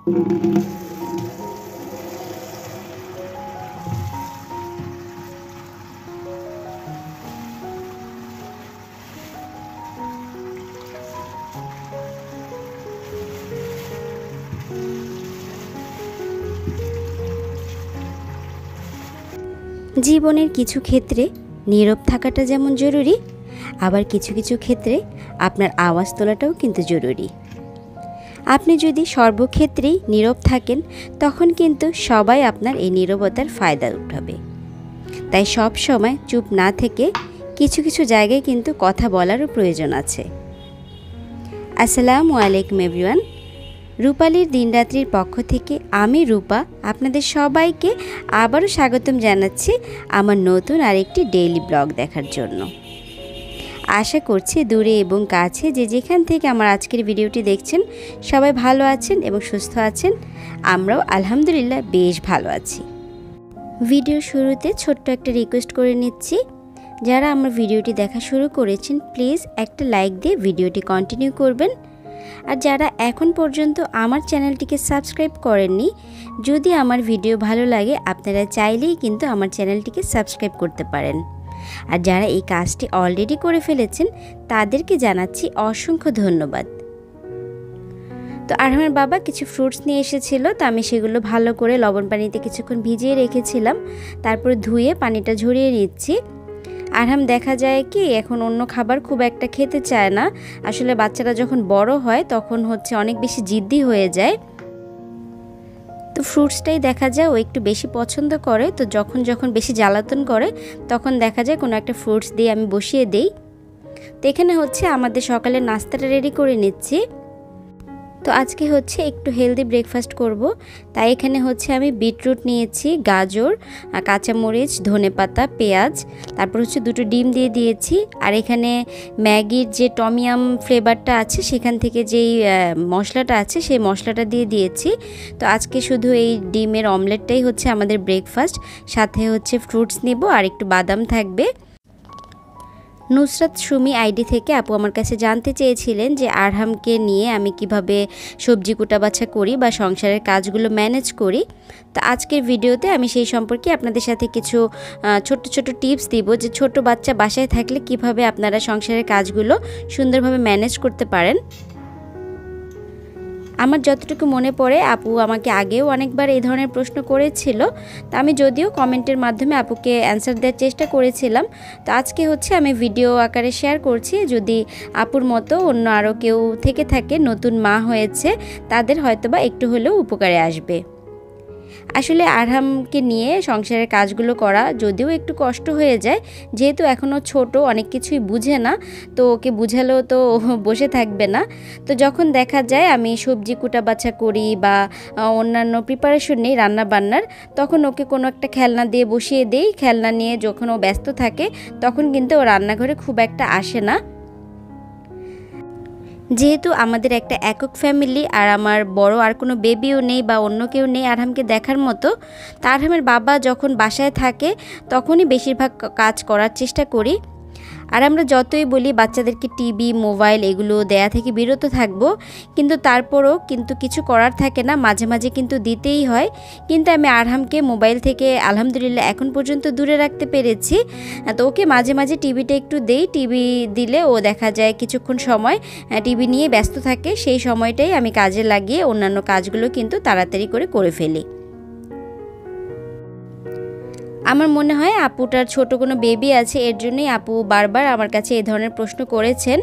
জীবনের কিছু ক্ষেত্রে নীরব থাকাটা যেমন জরুরি, আবার কিছু কিছু ক্ষেত্রে আপনার আওয়াজ তোলাটাও কিন্তু জরুরি। আপনি যদি সর্বক্ষেত্রেই নীরব থাকেন, তখন কিন্তু সবাই আপনার এই নীরবতার ফায়দা উঠাবে। তাই সব সময় চুপ না থেকে কিছু কিছু জায়গায় কিন্তু কথা বলারও প্রয়োজন আছে। আসসালামু আলাইকুম এভরিওয়ান। রূপালীর দিনরাত্রির পক্ষ থেকে আমি রূপা আপনাদের সবাইকে আবারও স্বাগতম জানাচ্ছি আমার নতুন আরেকটি ডেইলি ব্লগ দেখার জন্য। আশা করছি দূরে এবং কাছে যে যেখান থেকে আমার আজকের ভিডিওটি দেখছেন সবাই ভালো আছেন এবং সুস্থ আছেন। আমরাও আলহামদুলিল্লাহ বেশ ভালো আছি। ভিডিওর শুরুতে ছোট্ট একটা রিকোয়েস্ট করে নিচ্ছি, যারা আমার ভিডিওটি দেখা শুরু করেছেন প্লিজ একটা লাইক দিয়ে ভিডিওটি কন্টিনিউ করবেন। আর যারা এখন পর্যন্ত আমার চ্যানেলটিকে সাবস্ক্রাইব করেননি, যদি আমার ভিডিও ভালো লাগে আপনারা চাইলেই কিন্তু আমার চ্যানেলটিকে সাবস্ক্রাইব করতে পারেন। আর যারা এই কাজটি অলরেডি করে ফেলেছেন তাদেরকে জানাচ্ছি অসংখ্য ধন্যবাদ। তো আরহামের বাবা কিছু ফ্রুটস নিয়ে এসেছিল, তো আমি সেগুলো ভালো করে লবণ পানিতে কিছুক্ষণ ভিজিয়ে রেখেছিলাম, তারপর ধুয়ে পানিটা ঝরিয়ে নিচ্ছি। আরহাম দেখা যায় কি এখন অন্য খাবার খুব একটা খেতে চায় না। আসলে বাচ্চারা যখন বড় হয় তখন অনেক বেশি জিদ্দি হয়ে যায়, তো ফ্রুটসটাই দেখা যায় ও একটু বেশি পছন্দ করে। তো যখন বেশি জ্বালাতন করে তখন দেখা যায় কোনো একটা ফ্রুটস দিয়ে আমি বসিয়ে দেই। তো এখানে আমাদের সকালের নাস্তাটা রেডি করে নিচ্ছি। তো আজকে একটু হেলদি ব্রেকফাস্ট করব, তাই এখানে আমি বিটরুট নিয়েছি, গাজর, কাঁচামরিচ, ধনেপাতা, পেঁয়াজ, তারপর দুটো ডিম দিয়ে দিয়েছি। আর এখানে ম্যাগির যে টমিয়াম ফ্লেভারটা আছে সেখান থেকে যেই মশলাটা আছে সেই মশলাটা দিয়ে দিয়েছি। তো আজকে শুধু এই ডিমের অমলেটটাই আমাদের ব্রেকফাস্ট, সাথে ফ্রুটস নিব আর একটু বাদাম থাকবে। নুসরাত সুমি আইডি থেকে আপু আমার কাছে জানতে চেয়েছিলেন যে আরহামকে নিয়ে আমি কিভাবে সবজি কুটা বাছা করি বা সংসারের কাজগুলো ম্যানেজ করি। তো আজকের ভিডিওতে আমি সেই সম্পর্কে আপনাদের সাথে কিছু ছোট ছোট টিপস দিব, যে ছোট বাচ্চা বাসায় থাকলে কিভাবে আপনারা সংসারের কাজগুলো সুন্দরভাবে ম্যানেজ করতে পারেন। আমার যতটুকু মনে পড়ে আপু আমাকে আগেও অনেকবার এই ধরনের প্রশ্ন করেছিল, তা আমি যদিও কমেন্টের মাধ্যমে আপুকে অ্যান্সার দেওয়ার চেষ্টা করেছিলাম। তো আজকে আমি ভিডিও আকারে শেয়ার করছি, যদি আপুর মতো অন্য আরও কেউ থেকে থাকে নতুন মা হয়েছে তাদের হয়তোবা একটু হলেও উপকারে আসবে। আসলে আরহামকে নিয়ে সংসারের কাজগুলো করা যদিও একটু কষ্ট হয়ে যায়, যেহেতু এখনও ছোট, অনেক কিছুই বুঝে না, তো ওকে বুঝালেও তো বসে থাকবে না। তো যখন দেখা যায় আমি সবজি কুটা বাছা করি বা অন্যান্য প্রিপারেশন নেই রান্না বান্নার, তখন ওকে কোনো একটা খেলনা দিয়ে বসিয়ে দেই। খেলনা নিয়ে যখন ও ব্যস্ত থাকে তখন কিন্তু ও রান্নাঘরে খুব একটা আসে না। যেহেতু আমাদের একটা একক ফ্যামিলি আর আমার বড় আর কোনো বেবিও নেই বা অন্য কেউ নেই আরহামকে দেখার মতো, তা আরহামের বাবা যখন বাসায় থাকে তখনই বেশিরভাগ কাজ করার চেষ্টা করি। আর আমরা যতই বলি বাচ্চাদেরকে টিভি, মোবাইল এগুলো দেয়া থেকে বিরত থাকবো, কিন্তু তারপরও কিন্তু কিছু করার থাকে না, মাঝে মাঝে কিন্তু দিতেই হয়। কিন্তু আমি আরহামকে মোবাইল থেকে আলহামদুলিল্লাহ এখন পর্যন্ত দূরে রাখতে পেরেছি। তো ওকে মাঝে মাঝে টিভিটা একটু দেই, টিভি দিলে ও দেখা যায় কিছুক্ষণ সময় টিভি নিয়ে ব্যস্ত থাকে, সেই সময়টাই আমি কাজে লাগিয়ে অন্যান্য কাজগুলো কিন্তু তাড়াতাড়ি করে ফেলি। আমার মনে হয় আপুটার ছোট কোনো বেবি আছে, এর জন্যই আপু বারবার আমার কাছে এই ধরনের প্রশ্ন করেছেন।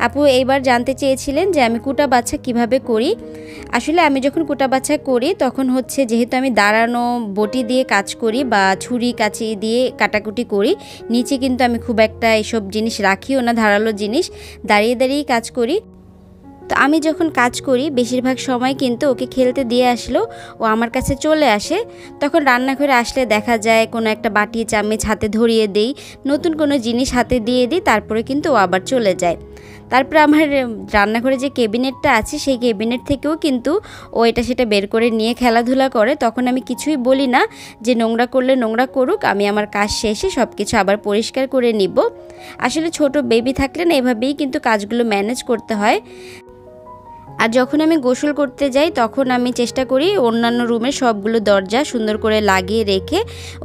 আপু এইবার জানতে চেয়েছিলেন যে আমি কুটা বাছা কিভাবে করি। আসলে আমি যখন কুটা বাছা করি তখন যেহেতু আমি দাঁড়ানো বটি দিয়ে কাজ করি বা ছুরি কাঁচি দিয়ে কাটাকুটি করি, নিচে কিন্তু আমি খুব একটা এসব জিনিস রাখিও না, ধারালো জিনিস, দাঁড়িয়ে দাঁড়িয়েই কাজ করি। তো আমি যখন কাজ করি বেশিরভাগ সময় কিন্তু ওকে খেলতে দিয়ে আসলেও ও আমার কাছে চলে আসে। তখন রান্নাঘরে আসলে দেখা যায় কোনো একটা বাটি চামচ হাতে ধরিয়ে দেই, নতুন কোনো জিনিস হাতে দিয়ে দিই, তারপরে কিন্তু ও আবার চলে যায়। তারপরে আমার রান্নাঘরে যে ক্যাবিনেটটা আছে সেই ক্যাবিনেট থেকেও কিন্তু ও এটা সেটা বের করে নিয়ে খেলাধুলা করে। তখন আমি কিছুই বলি না, যে নোংরা করলে নোংরা করুক, আমি আমার কাজ শেষে সব কিছু আবার পরিষ্কার করে নিব। আসলে ছোট বেবি থাকলে না এভাবেই কিন্তু কাজগুলো ম্যানেজ করতে হয়। আর যখন আমি গোসল করতে যাই তখন আমি চেষ্টা করি অন্যান্য রুমের সবগুলো দরজা সুন্দর করে লাগিয়ে রেখে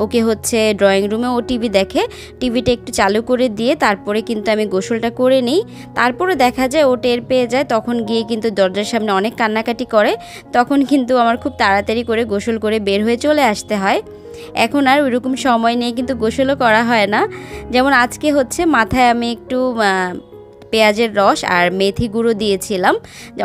ওকে হচ্ছে ড্রয়িং রুমে ও টিভি দেখে, টিভিটা একটু চালু করে দিয়ে তারপরে কিন্তু আমি গোসলটা করে নিই। তারপরে দেখা যায় ও টের পেয়ে যায়, তখন গিয়ে কিন্তু দরজার সামনে অনেক কান্নাকাটি করে। তখন কিন্তু আমার খুব তাড়াতাড়ি করে গোসল করে বের হয়ে চলে আসতে হয়। এখন আর ওইরকম সময় নিয়ে কিন্তু গোসলও করা হয় না। যেমন আজকে হচ্ছে মাথায় আমি একটু পেঁয়াজের রস আর মেথি গুঁড়ো দিয়েছিলাম।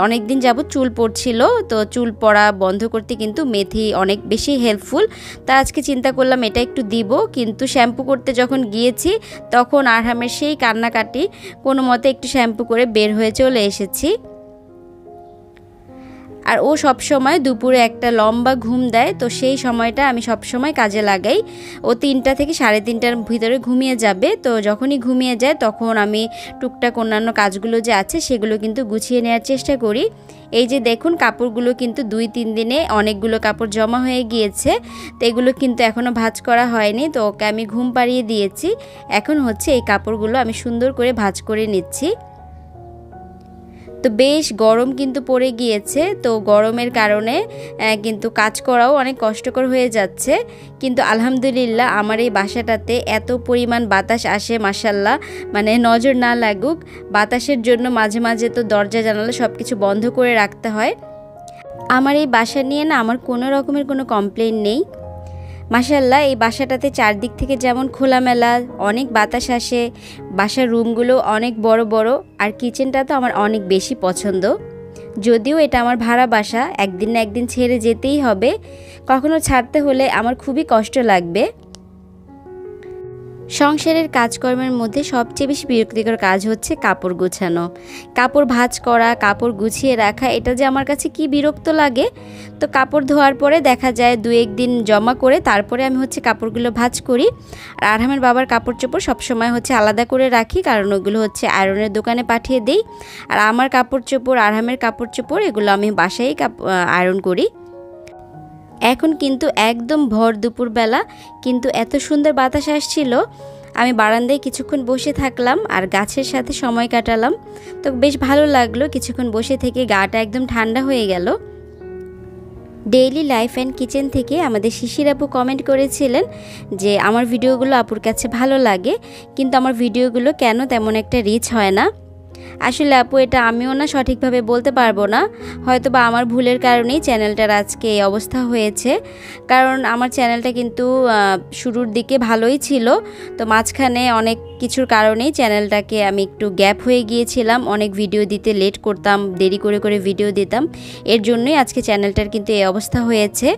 অনেক দিন যাবত চুল পড়ছিল, তো চুল পড়া বন্ধ করতে কিন্তু মেথি অনেক বেশি হেল্পফুল। তা আজকে চিন্তা করলাম এটা একটু দিব, কিন্তু শ্যাম্পু করতে যখন গিয়েছি তখন আরহামের সেই কান্নাকাটি, কোনো মতে একটু শ্যাম্পু করে বের হয়ে চলে এসেছি। আর ও সব সময় দুপুরে একটা লম্বা ঘুম দেয়, তো সেই সময়টা আমি সব সময় কাজে লাগাই। ও 3টা থেকে 3:30টার ভিতরে ঘুমিয়ে যাবে, তো যখনই ঘুমিয়ে যায় তখন আমি টুকটাক অন্যান্য কাজগুলো যে আছে সেগুলো কিন্তু গুছিয়ে নেওয়ার চেষ্টা করি। এই যে দেখুন কাপড়গুলো কিন্তু 2-3 দিনে অনেকগুলো কাপড় জমা হয়ে গিয়েছে, তো এগুলো কিন্তু এখনও ভাঁজ করা হয়নি। তো ওকে আমি ঘুম পাড়িয়ে দিয়েছি, এখন হচ্ছে এই কাপড়গুলো আমি সুন্দর করে ভাঁজ করে নিচ্ছি। তো বেশ গরম কিন্তু পড়ে গিয়েছে, তো গরমের কারণে কিন্তু কাজ করাও অনেক কষ্টকর হয়ে যাচ্ছে। কিন্তু আলহামদুলিল্লাহ আমার এই বাসাটাতে এত পরিমাণ বাতাস আসে, মাশাল্লাহ, মানে নজর না লাগুক বাতাসের জন্য মাঝে মাঝে তো দরজা জানালা সব কিছু বন্ধ করে রাখতে হয়। আমার এই বাসা নিয়ে না আমার কোনো রকমের কোনো কমপ্লেন নেই। মাশাল্লাহ এই বাসাটাতে চারদিক থেকে যেমন খোলামেলা, অনেক বাতাস আসে, বাসার রুমগুলো অনেক বড় বড়, আর কিচেনটা তো আমার অনেক বেশি পছন্দ। যদিও এটা আমার ভাড়া বাসা, একদিন না একদিন ছেড়ে যেতেই হবে, কখনো ছাড়তে হলে আমার খুবই কষ্ট লাগবে। সংসারের কাজকর্মের মধ্যে সবচেয়ে বেশি বিরক্তিকর কাজ হচ্ছে কাপড় গোছানো, কাপড় ভাঁজ করা, কাপড় গুছিয়ে রাখা, এটা যে আমার কাছে কি বিরক্ত লাগে। তো কাপড় ধোয়ার পরে দেখা যায় 2-1 দিন জমা করে তারপরে আমি হচ্ছে কাপড়গুলো ভাঁজ করি। আর আরহামের বাবার কাপড় চোপড় সবসময় হচ্ছে আলাদা করে রাখি, কারণ ওগুলো হচ্ছে আয়রনের দোকানে পাঠিয়ে দিই। আর আমার কাপড় চোপড়, আরহামের কাপড় চোপড় এগুলো আমি বাসায় আয়রন করি। এখন কিন্তু একদম ভর দুপুরবেলা, কিন্তু এত সুন্দর বাতাস আসছিল, আমি বারান্দায় কিছুক্ষণ বসে থাকলাম আর গাছের সাথে সময় কাটালাম। তো বেশ ভালো লাগলো, কিছুক্ষণ বসে থেকে গাটা একদম ঠান্ডা হয়ে গেল। ডেইলি লাইফ অ্যান্ড কিচেন থেকে আমাদের শিশির আপু কমেন্ট করেছিলেন যে আমার ভিডিওগুলো আপুর কাছে ভালো লাগে, কিন্তু আমার ভিডিওগুলো কেন তেমন একটা রিচ হয় না। আসলে আপু এটা আমিও না সঠিকভাবে বলতে পারবো না, হয়তো বা আমার ভুলের কারণেই চ্যানেলটার আজকে এই অবস্থা হয়েছে। কারণ আমার চ্যানেলটা কিন্তু শুরুর দিকে ভালোই ছিল, তো মাঝখানে অনেক কিছুর কারণেই চ্যানেলটাকে আমি একটু গ্যাপ হয়ে গিয়েছিলাম, অনেক ভিডিও দিতে লেট করতাম, দেরি করে করে ভিডিও দিতাম, এর জন্যই আজকে চ্যানেলটার কিন্তু এই অবস্থা হয়েছে।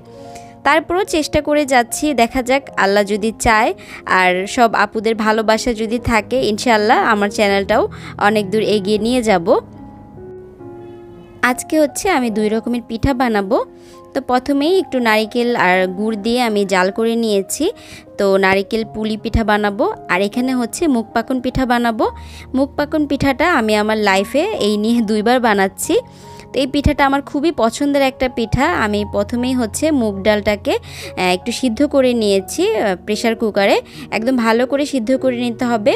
তারপরও চেষ্টা করে যাচ্ছি, দেখা যাক আল্লাহ যদি চায় আর সব আপুদের ভালোবাসা যদি থাকে, ইনশাআল্লাহ আমার চ্যানেলটাও অনেক দূর এগিয়ে নিয়ে যাব। আজকে হচ্ছে আমি 2 রকমের পিঠা বানাবো। তো প্রথমেই একটু নারিকেল আর গুড় দিয়ে আমি জাল করে নিয়েছি, তো নারিকেল পুলি পিঠা বানাবো। আর এখানে হচ্ছে মুগ পাকন পিঠা বানাবো। মুগ পাকন পিঠাটা আমি আমার লাইফে এই নিয়ে 2বার বানাচ্ছি। তো এই পিঠাটা আমার খুবই পছন্দের একটা পিঠা। আমি প্রথমেই হচ্ছে মুগ ডালটাকে একটু সিদ্ধ করে নিয়েছি প্রেসার কুকারে, একদম ভালো করে সিদ্ধ করে নিতে হবে।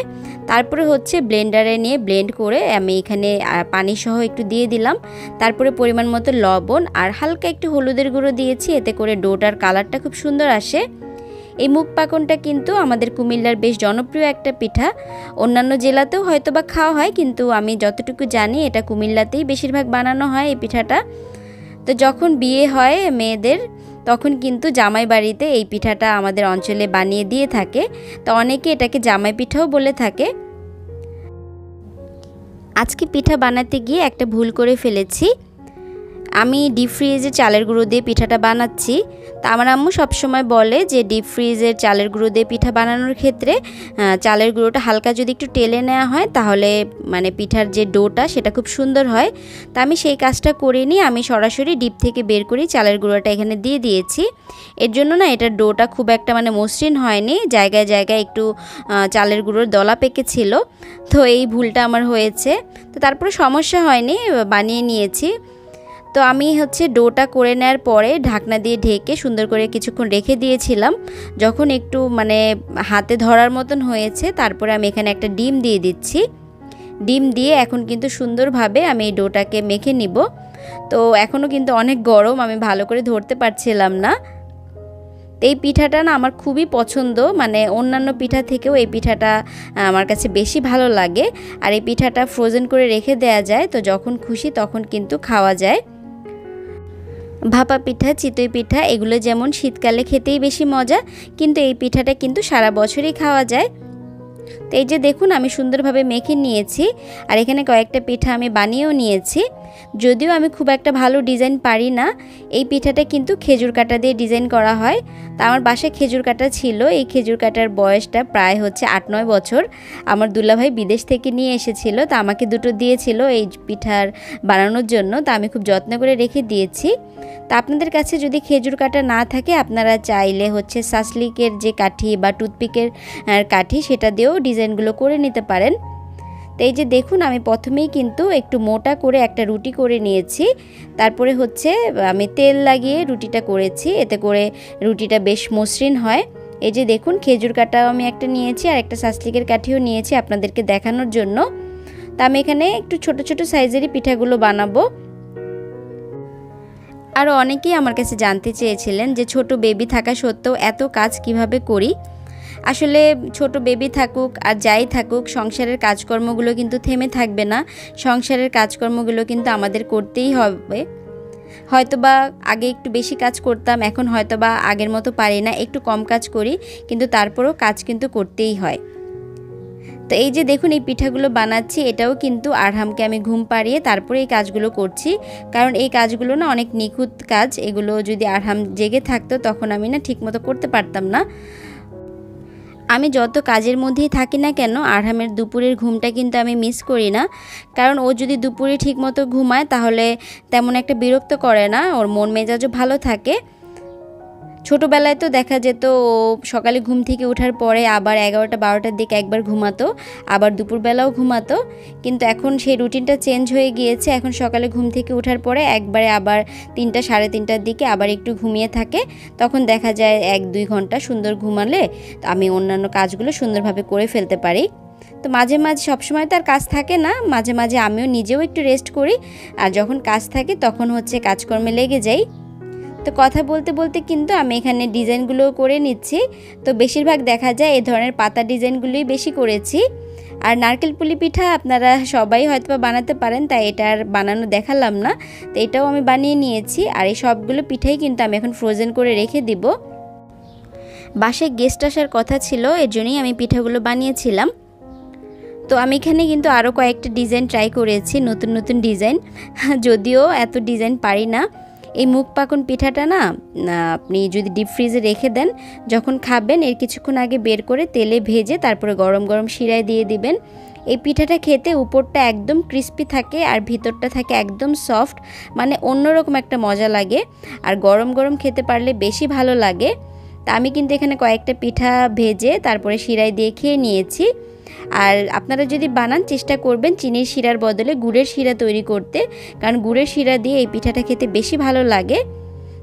তারপরে হচ্ছে ব্লেন্ডারে নিয়ে ব্লেন্ড করে আমি এখানে পানি সহ একটু দিয়ে দিলাম। তারপরে পরিমাণ মতো লবণ আর হালকা একটু হলুদের গুঁড়ো দিয়েছি, এতে করে ডোটার কালারটা খুব সুন্দর আসে। এই মুগ পাকনটা কিন্তু আমাদের কুমিল্লার বেশ জনপ্রিয় একটা পিঠা, অন্যান্য জেলাতেও হয়তো বা খাওয়া হয়, কিন্তু আমি যতটুকু জানি এটা কুমিল্লাতেই বেশিরভাগ বানানো হয় এই পিঠাটা। তো যখন বিয়ে হয় মেয়েদের তখন কিন্তু জামাই বাড়িতে এই পিঠাটা আমাদের অঞ্চলে বানিয়ে দিয়ে থাকে, তো অনেকে এটাকে জামাই পিঠাও বলে থাকে। আজকে পিঠা বানাতে গিয়ে একটা ভুল করে ফেলেছি, আমি ডিপ ফ্রিজে চালের গুঁড়ো দিয়ে পিঠাটা বানাচ্ছি। তা আমার আম্মু সবসময় বলে যে ডিপ ফ্রিজের চালের গুঁড়ো দিয়ে পিঠা বানানোর ক্ষেত্রে চালের গুঁড়োটা হালকা যদি একটু টেলে নেওয়া হয় তাহলে মানে পিঠার যে ডোটা সেটা খুব সুন্দর হয়। তা আমি সেই কাজটা করিনি, আমি সরাসরি ডিপ থেকে বের করি চালের গুঁড়োটা এখানে দিয়ে দিয়েছি। এর জন্য না এটার ডোটা খুব একটা মানে মসৃণ হয়নি, জায়গায় জায়গায় একটু চালের গুঁড়োর দলা পেকেছিল, তো এই ভুলটা আমার হয়েছে। তো তারপরে সমস্যা হয়নি, বানিয়ে নিয়েছি। তো আমি হচ্ছে ডোটা করে নেওয়ার পরে ঢাকনা দিয়ে ঢেকে সুন্দর করে কিছুক্ষণ রেখে দিয়েছিলাম। যখন একটু মানে হাতে ধরার মতন হয়েছে তারপরে আমি এখানে একটা ডিম দিয়ে দিচ্ছি। ডিম দিয়ে এখন কিন্তু সুন্দরভাবে আমি এই ডোটাকে মেখে নিব। তো এখনও কিন্তু অনেক গরম, আমি ভালো করে ধরতে পারছিলাম না। এই পিঠাটা না আমার খুবই পছন্দ, মানে অন্যান্য পিঠা থেকেও এই পিঠাটা আমার কাছে বেশি ভালো লাগে। আর এই পিঠাটা ফ্রোজেন করে রেখে দেওয়া যায়, তো যখন খুশি তখন কিন্তু খাওয়া যায়। ভাপা পিঠা, চিতই পিঠা এগুলো যেমন শীতকালে খেতেই বেশি মজা, কিন্তু এই পিঠাটা কিন্তু সারা বছরই খাওয়া যায়। তো এই যে দেখুন আমি সুন্দরভাবে মেখে নিয়েছি, আর এখানে কয়েকটা পিঠা আমি বানিয়েও নিয়েছি। যদিও আমি খুব একটা ভালো ডিজাইন পারি না, এই পিঠাটা কিন্তু খেজুর কাটা দিয়ে ডিজাইন করা হয়। তা আমার বাসায় খেজুর কাটা ছিল, এই খেজুর কাটার বয়সটা প্রায় হচ্ছে 8-9 বছর। আমার দুলাভাই বিদেশ থেকে নিয়ে এসেছিল, তা আমাকে দুটো দিয়েছিল এই পিঠার বানানোর জন্য, তা আমি খুব যত্ন করে রেখে দিয়েছি। তা আপনাদের কাছে যদি খেজুর কাটা না থাকে, আপনারা চাইলে হচ্ছে সাসলিকের যে কাঠি বা টুথপিকের কাঠি সেটা দিয়েও ডিজাইনগুলো করে নিতে পারেন। তো এই যে দেখুন আমি প্রথমেই কিন্তু একটু মোটা করে একটা রুটি করে নিয়েছি, তারপরে হচ্ছে আমি তেল লাগিয়ে রুটিটা করেছি, এতে করে রুটিটা বেশ মসৃণ হয়। এই যে দেখুন খেজুর কাটাও আমি একটা নিয়েছি আর একটা সাসলিকের কাঠিও নিয়েছি আপনাদেরকে দেখানোর জন্য। তা আমি এখানে একটু ছোট ছোট সাইজেরই পিঠাগুলো বানাবো। আরও অনেকেই আমার কাছে জানতে চেয়েছিলেন যে ছোট বেবি থাকা সত্ত্বেও এত কাজ কিভাবে করি। আসলে ছোট বেবি থাকুক আর যাই থাকুক, সংসারের কাজকর্মগুলো কিন্তু থেমে থাকবে না। সংসারের কাজকর্মগুলো কিন্তু আমাদের করতেই হবে। হয়তোবা আগে একটু বেশি কাজ করতাম, এখন হয়তোবা আগের মতো পারি না, একটু কম কাজ করি, কিন্তু তারপরেও কাজ কিন্তু করতেই হয়। তো এই যে দেখুন এই পিঠাগুলো বানাচ্ছি, এটাও কিন্তু আরহামকে আমি ঘুম পাড়িয়ে তারপরে এই কাজগুলো করছি, কারণ এই কাজগুলো না অনেক নিখুঁত কাজ। এগুলো যদি আরহাম জেগে থাকতো তখন আমি না ঠিকমতো করতে পারতাম না। আমি যত কাজের মধ্যেই থাকি না কেন, আরহামের দুপুরের ঘুমটা কিন্তু আমি মিস করি না, কারণ ও যদি দুপুরে ঠিকমতো ঘুমায় তাহলে তেমন একটা বিরক্ত করে না, ওর মন মেজাজও ভালো থাকে। ছোটোবেলায় তো দেখা যেত ও সকালে ঘুম থেকে ওঠার পরে আবার 11টা-12টার দিকে একবার ঘুমাতো, আবার দুপুরবেলাও ঘুমাতো, কিন্তু এখন সেই রুটিনটা চেঞ্জ হয়ে গিয়েছে। এখন সকালে ঘুম থেকে ওঠার পরে একবারে আবার 3টা-3:30টার দিকে আবার একটু ঘুমিয়ে থাকে। তখন দেখা যায় 1-2 ঘন্টা সুন্দর ঘুমালে আমি অন্যান্য কাজগুলো সুন্দরভাবে করে ফেলতে পারি। তো মাঝে মাঝে সবসময় তো আর কাজ থাকে না, মাঝে মাঝে আমিও নিজেও একটু রেস্ট করি, আর যখন কাজ থাকে তখন হচ্ছে কাজকর্মে লেগে যাই। তো কথা বলতে বলতে কিন্তু আমি এখানে ডিজাইনগুলো করে নিচ্ছি। তো বেশিরভাগ দেখা যায় এই ধরনের পাতা ডিজাইনগুলোই বেশি করেছি। আর নারকেল পুলি পিঠা আপনারা সবাই হয়তো বানাতে পারেন, তাই এটার বানানো দেখালাম না। তো এটাও আমি বানিয়ে নিয়েছি, আর এই সবগুলো পিঠাই কিন্তু আমি এখন ফ্রোজেন করে রেখে দিব। বাসায় গেস্ট আসার কথা ছিল, এর জন্যই আমি পিঠাগুলো বানিয়েছিলাম। তো আমি এখানে কিন্তু আরও কয়েকটা ডিজাইন ট্রাই করেছি, নতুন নতুন ডিজাইন, যদিও এত ডিজাইন পারি না। এই মুখ পাকন পিঠাটা না আপনি যদি ডিপ ফ্রিজে রেখে দেন, যখন খাবেন এর কিছুক্ষণ আগে বের করে তেলে ভেজে তারপরে গরম গরম শিরায় দিয়ে দিবেন। এই পিঠাটা খেতে উপরটা একদম ক্রিস্পি থাকে আর ভিতরটা থাকে একদম সফট, মানে অন্যরকম একটা মজা লাগে। আর গরম গরম খেতে পারলে বেশি ভালো লাগে। তা আমি কিন্তু এখানে কয়েকটা পিঠা ভেজে তারপরে শিরায় দিয়ে খেয়ে নিয়েছি। আর আপনারা যদি বানান, চেষ্টা করবেন চিনির শিরার বদলে গুড়ের শিরা তৈরি করতে, কারণ গুড়ের শিরা দিয়ে এই পিঠাটা খেতে বেশি ভালো লাগে।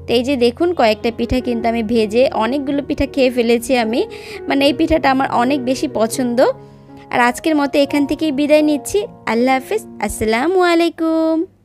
তো এই যে দেখুন কয়েকটা পিঠা কিন্তু আমি ভেজে অনেকগুলো পিঠা খেয়ে ফেলেছি আমি, মানে এই পিঠাটা আমার অনেক বেশি পছন্দ। আর আজকের মতো এখান থেকেই বিদায় নিচ্ছি। আল্লাহ হাফিজ, আসসালামু আলাইকুম।